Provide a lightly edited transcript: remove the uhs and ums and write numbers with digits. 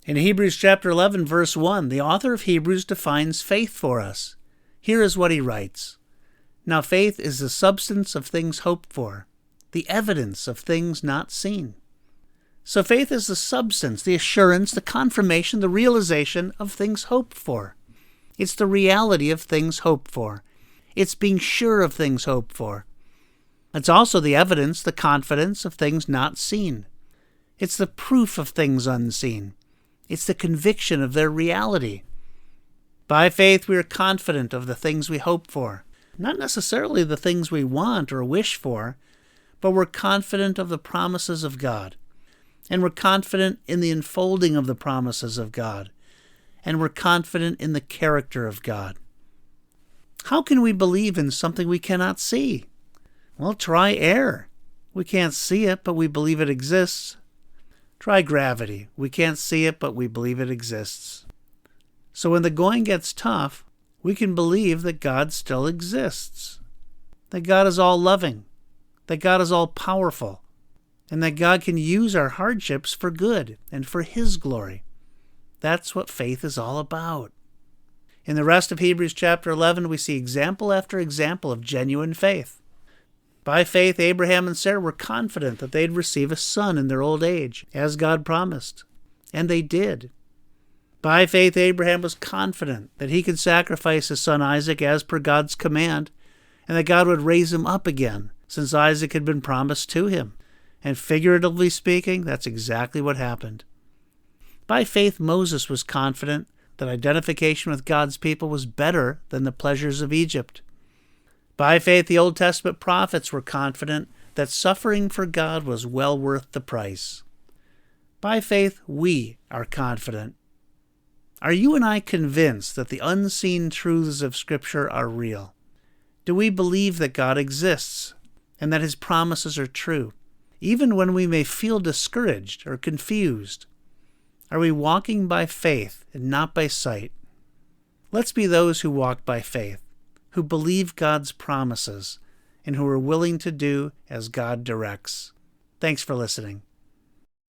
In Hebrews chapter 11, verse 1, the author of Hebrews defines faith for us. Here is what he writes. Now faith is the substance of things hoped for, the evidence of things not seen. So faith is the substance, the assurance, the confirmation, the realization of things hoped for. It's the reality of things hoped for. It's being sure of things hoped for. It's also the evidence, the confidence of things not seen. It's the proof of things unseen. It's the conviction of their reality. By faith we are confident of the things we hope for. Not necessarily the things we want or wish for, but we're confident of the promises of God. And we're confident in the unfolding of the promises of God. And we're confident in the character of God. How can we believe in something we cannot see? Well, try air. We can't see it, but we believe it exists. Try gravity. We can't see it, but we believe it exists. So when the going gets tough, we can believe that God still exists, that God is all-loving, that God is all-powerful, and that God can use our hardships for good and for His glory. That's what faith is all about. In the rest of Hebrews chapter 11, we see example after example of genuine faith. By faith, Abraham and Sarah were confident that they'd receive a son in their old age, as God promised. And they did. By faith, Abraham was confident that he could sacrifice his son Isaac as per God's command, and that God would raise him up again, since Isaac had been promised to him. And figuratively speaking, that's exactly what happened. By faith, Moses was confident that identification with God's people was better than the pleasures of Egypt. By faith, the Old Testament prophets were confident that suffering for God was well worth the price. By faith, we are confident. Are you and I convinced that the unseen truths of Scripture are real? Do we believe that God exists and that His promises are true, even when we may feel discouraged or confused? Are we walking by faith and not by sight? Let's be those who walk by faith, who believe God's promises, and who are willing to do as God directs. Thanks for listening.